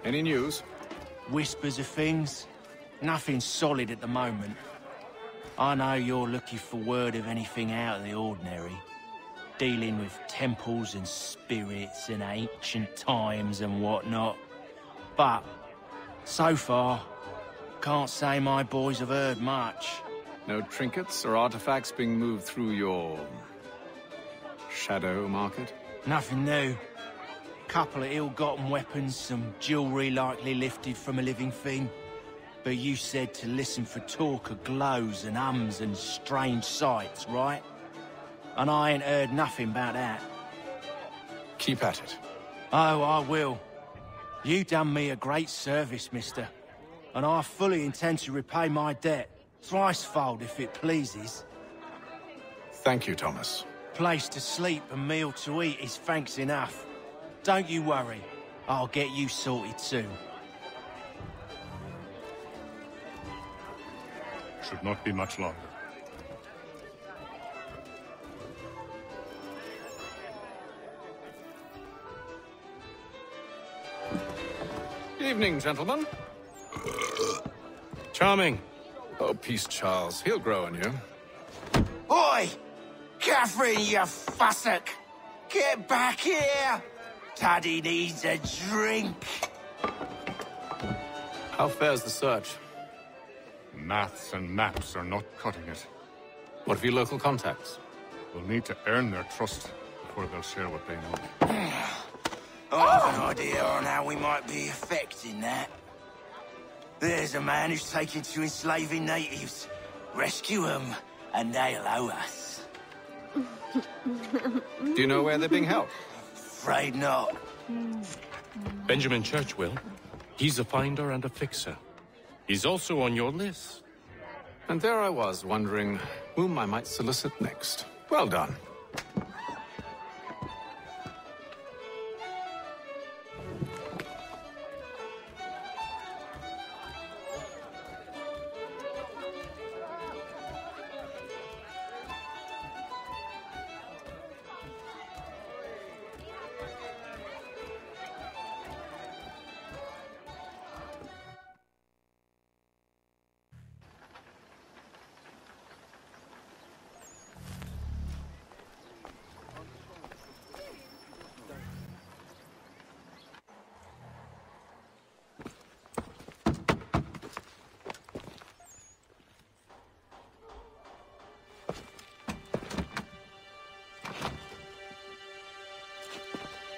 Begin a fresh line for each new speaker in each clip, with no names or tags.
Any news?
Whispers of things. Nothing solid at the moment. I know you're looking for word of anything out of the ordinary. Dealing with temples and spirits and ancient times and whatnot. But, so far, can't say my boys have heard much.
No trinkets or artifacts being moved through your... shadow market?
Nothing new. Couple of ill-gotten weapons, some jewelry likely lifted from a living thing. But you said to listen for talk of glows and hums and strange sights, right? And I ain't heard nothing about that.
Keep at it.
Oh, I will. You done me a great service, mister. And I fully intend to repay my debt. Thricefold, if it pleases.
Thank you, Thomas.
Place to sleep and meal to eat is thanks enough. Don't you worry. I'll get you sorted soon.
Should not be much longer.
Evening, gentlemen.
Charming.
Oh, peace, Charles. He'll grow on you.
Oi! Catherine, you fussock! Get back here! Taddy needs a drink.
How fares the search?
Maths and maps are not cutting it.
What of your local contacts?
We'll need to earn their trust before they'll share what they know.
I have an idea on how we might be affecting that. There's a man who's taken to enslaving natives. Rescue them, and they'll owe us.
Do you know where they're being held?
Afraid not.
Benjamin Church will. He's a finder and a fixer. He's also on your list.
And there I was, wondering whom I might solicit next. Well done.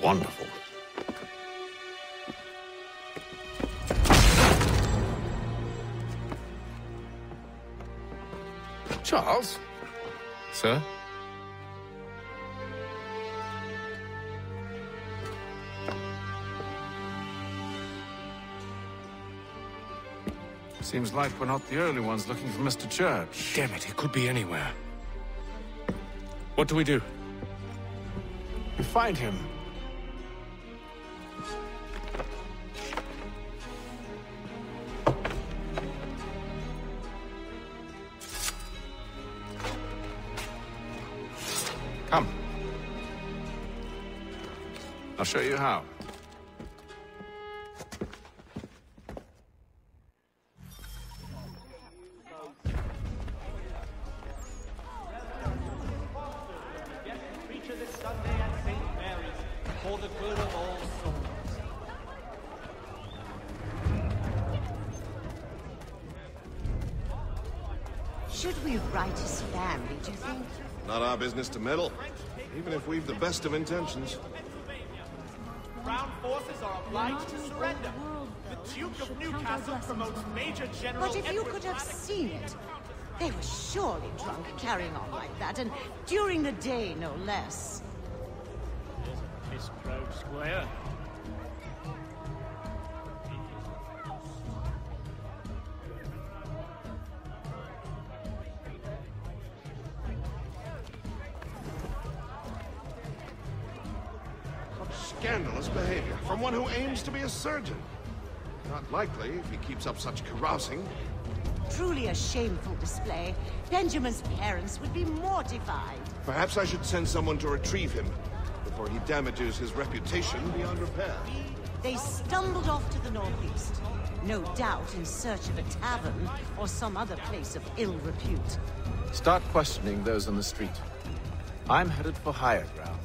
Wonderful. Charles?
Sir?
Seems like we're not the only ones looking for Mr. Church.
Damn it, it could be anywhere. What do we do?
You find him. Come. I'll show you how.
Should we write his family, do you think?
Not our business to meddle, even if we've the best of intentions.
Crown forces are obliged to surrender. The Duke of Newcastle promotes Major General...
But if you could have seen it, they were surely drunk carrying on like that, and during the day, no less.
Miss Proud Squire.
Scandalous behavior from one who aims to be a surgeon. Not likely if he keeps up such carousing.
Truly a shameful display. Benjamin's parents would be mortified.
Perhaps I should send someone to retrieve him before he damages his reputation beyond repair.
They stumbled off to the northeast. No doubt in search of a tavern or some other place of ill repute.
Start questioning those on the street. I'm headed for higher ground.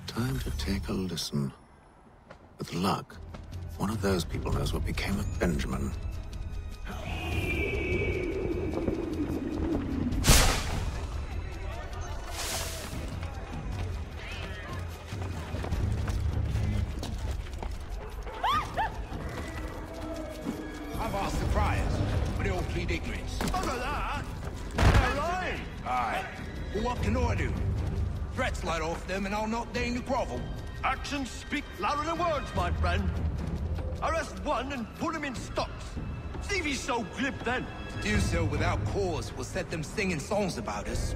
Time to take a listen. With luck, one of those people knows what became of Benjamin.
I've asked the criers, but they all plead ignorance.
Look at that! They're lying!
Aye. Well, what can I do? Threats light off them and I'll not deign to grovel.
Actions speak louder than words, my friend. Arrest one and put him in stocks. See if he's so glib then.
To do so without cause will set them singing songs about us.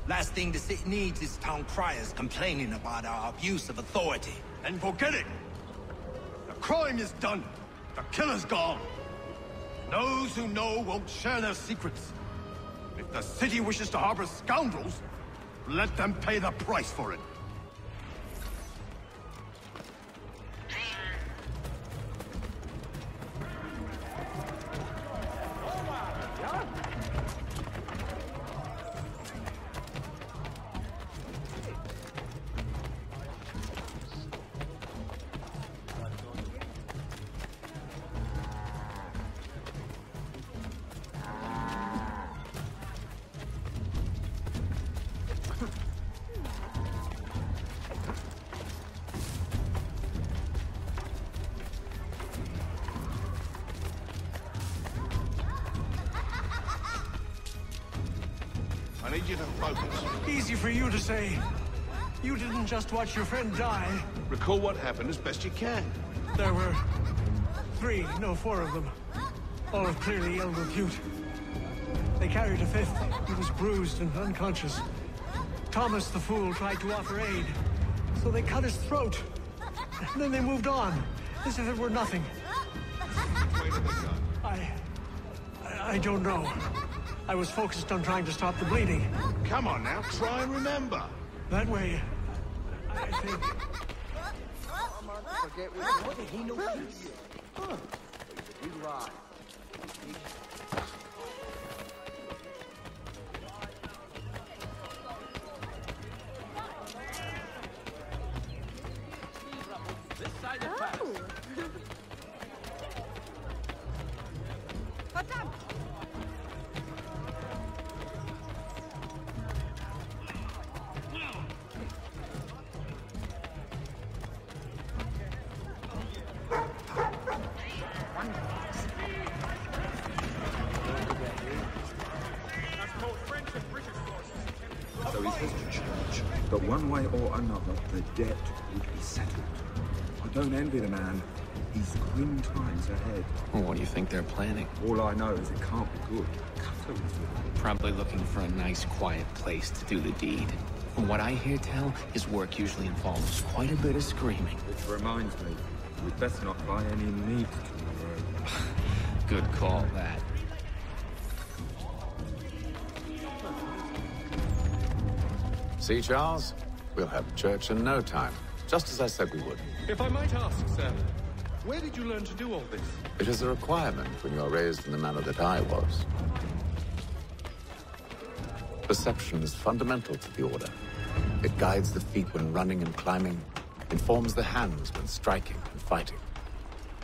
Last thing the city needs is town criers complaining about our abuse of authority.
And forget it. The crime is done. The killer's gone. Those who know won't share their secrets. If the city wishes to harbor scoundrels, let them pay the price for it.
I need you to focus.
Easy for you to say. You didn't just watch your friend die.
Recall what happened as best you can.
There were four of them. All of clearly ill repute. They carried a fifth. He was bruised and unconscious. Thomas the Fool tried to offer aid, so they cut his throat. And then they moved on, as if it were nothing.
Which way did they go?
I don't know. I was focused on trying to stop the bleeding.
Come on now, try and remember.
That way, I think...
So he says to church that one way or another the debt would be settled. I don't envy the man. He's grim times ahead.
Well, what do you think they're planning?
All I know is it can't be good. Cutter is
Probably looking for a nice, quiet place to do the deed. From what I hear tell, his work usually involves quite a bit of screaming.
Which reminds me, we'd best not buy any meat tomorrow.
Good call, that.
See, Charles? We'll have church in no time. just as I said we would.
If I might ask, sir, where did you learn to do all this?
It is a requirement when you are raised in the manner that I was. Perception is fundamental to the Order. It guides the feet when running and climbing, informs the hands when striking and fighting.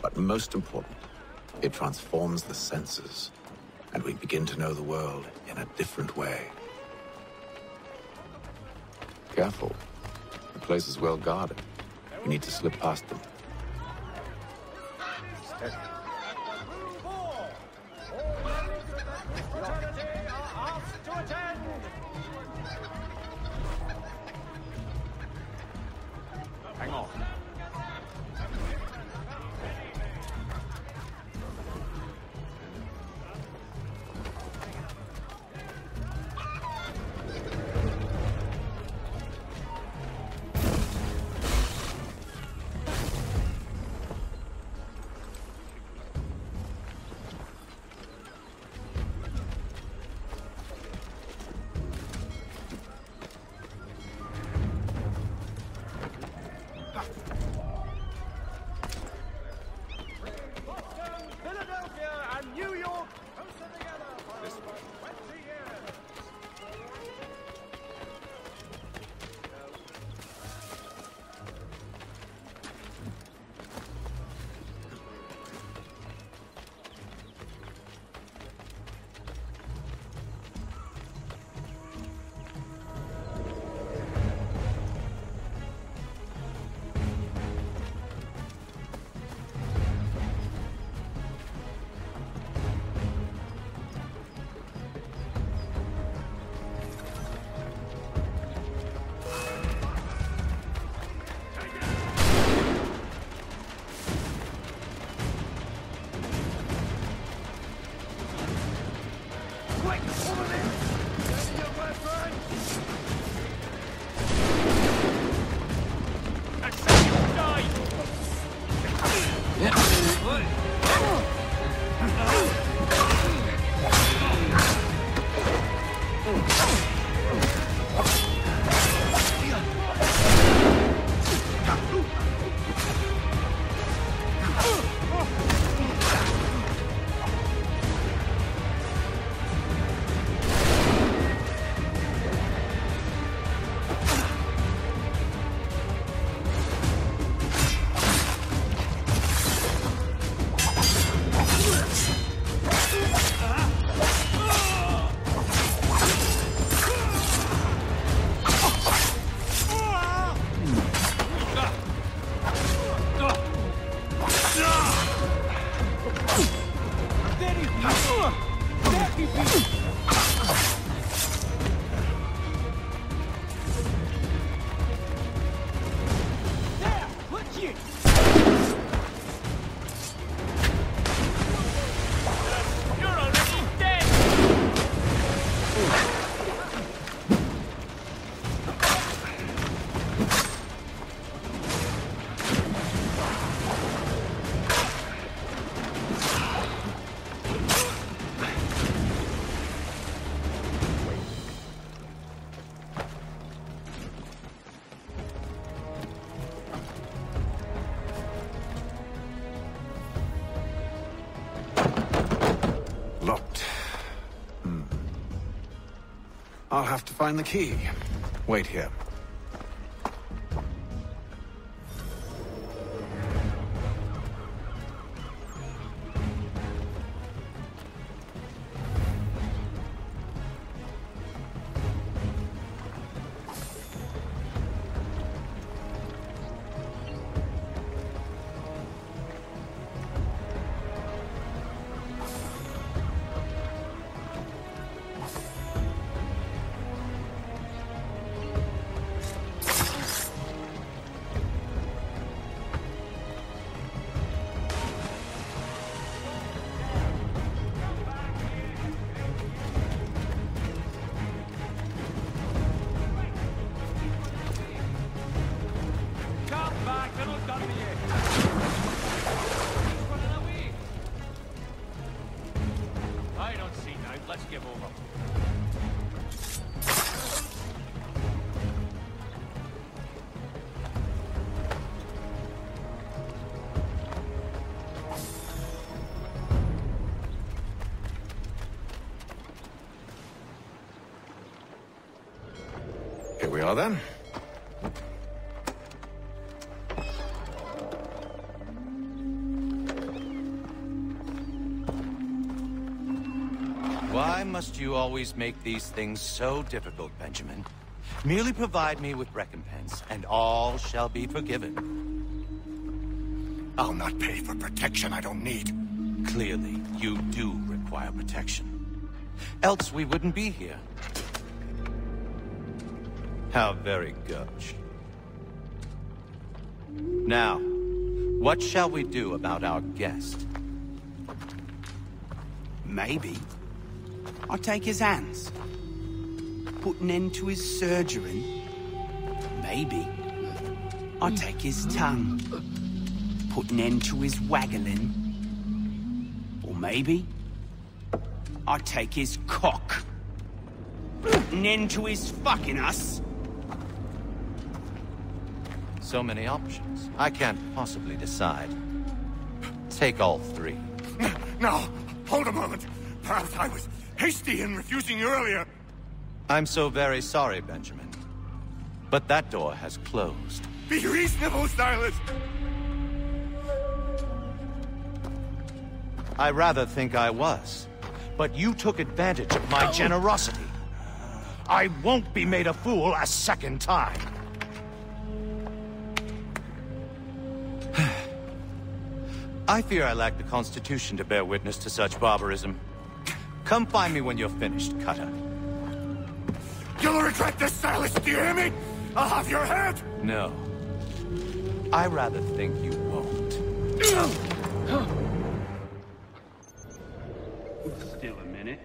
But most important, it transforms the senses, and we begin to know the world in a different way. Careful. The place is well guarded. We need to slip past them.
Hang on.
I'll have to find the key. Wait here. we are then.
Why must you always make these things so difficult, Benjamin? Merely provide me with recompense, and all shall be forgiven.
I'll not pay for protection I don't need.
Clearly, you do require protection. Else we wouldn't be here. How very gauche. Now, what shall we do about our guest?
Maybe I'll take his hands. Put an end to his surgery. Maybe I'll take his tongue. Put an end to his waggling. Or maybe I'll take his cock. Put an end to his fucking us.
So many options. I can't possibly decide. Take all three.
No, hold a moment. Perhaps I was hasty in refusing you earlier.
I'm so very sorry, Benjamin. But that door has closed.
Be reasonable, Silas!
I rather think I was. But you took advantage of my generosity. I won't be made a fool a second time. I fear I lack the constitution to bear witness to such barbarism. Come find me when you're finished, Cutter.
You'll regret this, Silas, do you hear me? I'll have your head!
No. I rather think you won't.
Still a minute.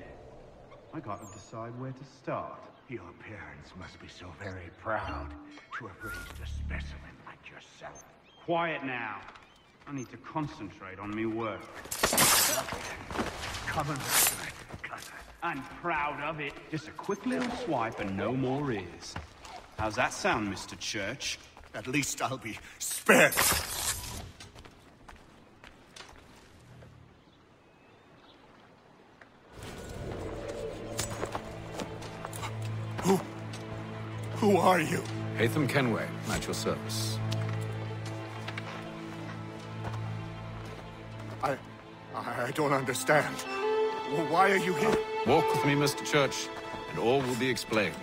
I gotta decide where to start.
Your parents must be so very proud to have raised a specimen like yourself.
Quiet now. I need to concentrate on me work.
Come and listen, Cutter.
I'm proud of it. Just a quick little swipe and no more is. How's that sound, Mr. Church?
At least I'll be spared. Who are you?
Hatham Kenway, at your service.
I don't understand. Why are you here?
Walk with me, Mr. Church, and all will be explained.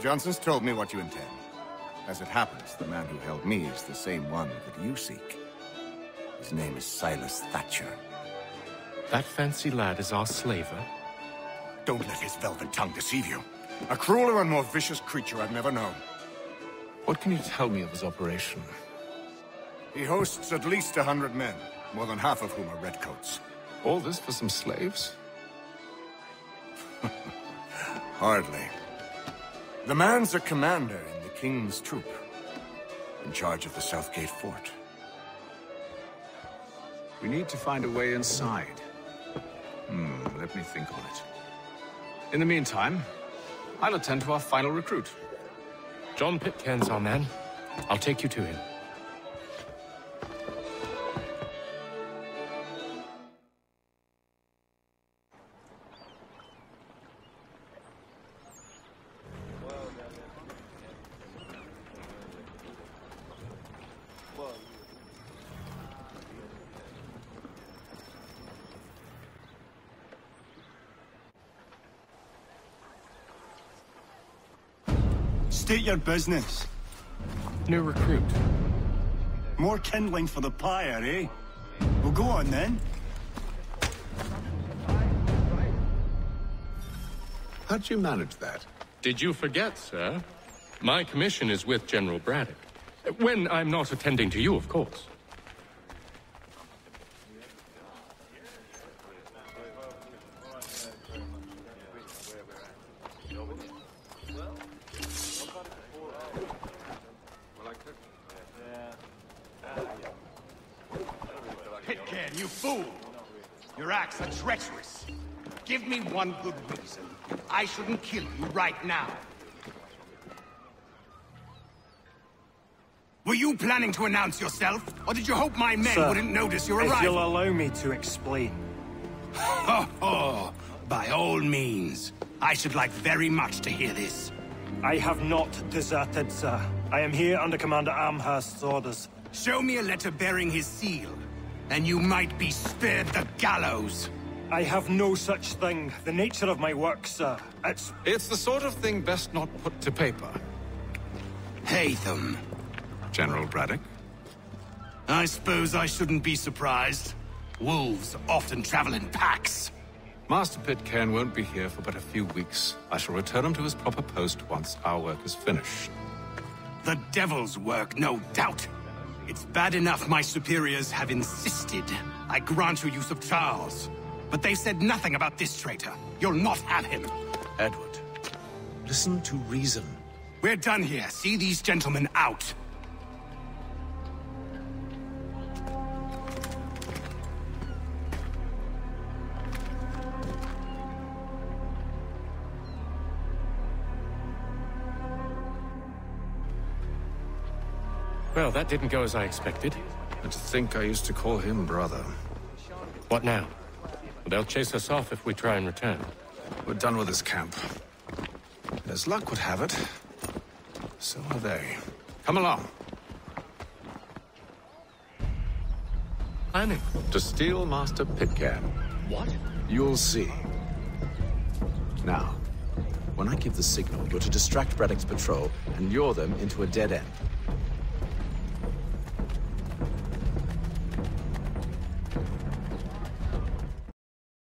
Johnson's told me what you intend. As it happens, the man who held me is the same one that you seek. His name is Silas Thatcher.
That fancy lad is our slaver?
Don't let his velvet tongue deceive you. A crueler and more vicious creature I've never known.
What can you tell me of his operation?
He hosts at least 100 men, more than half of whom are redcoats.
All this for some slaves?
Hardly. The man's a commander in the King's troop, in charge of the Southgate Fort.
We need to find a way inside. Let me think on it. In the meantime, I'll attend to our final recruit.
John Pitcairn's our man. I'll take you to him.
State your business.
New recruit.
More kindling for the pyre, eh? Well, go on then.
How'd you manage that?
Did you forget, sir? My commission is with General Braddock. When I'm not attending to you, of course.
You fool! Your acts are treacherous. Give me one good reason. I shouldn't kill you right now. Were you planning to announce yourself? Or did you hope my men wouldn't notice your arrival?
If you'll allow me to explain.
Oh, by all means. I should like very much to hear this.
I have not deserted, sir. I am here under Commander Amherst's orders.
Show me a letter bearing his seal, and you might be spared the gallows.
I have no such thing. The nature of my work, sir,
It's the sort of thing best not put to paper.
Hatham.
General Braddock?
I suppose I shouldn't be surprised. Wolves often travel in packs.
Master Pitcairn won't be here for but a few weeks. I shall return him to his proper post once our work is finished.
The devil's work, no doubt. It's bad enough my superiors have insisted I grant you use of Charles. But they've said nothing about this traitor. You'll not have him.
Edward, listen to reason.
We're done here. See these gentlemen out.
Well, that didn't go as I expected.
And to think I used to call him brother.
What now? They'll chase us off if we try and return.
We're done with this camp. And as luck would have it, so are they. Come along.
Planning?
To steal Master Pitcairn.
What?
You'll see. Now, when I give the signal, you're to distract Braddock's patrol and lure them into a dead end.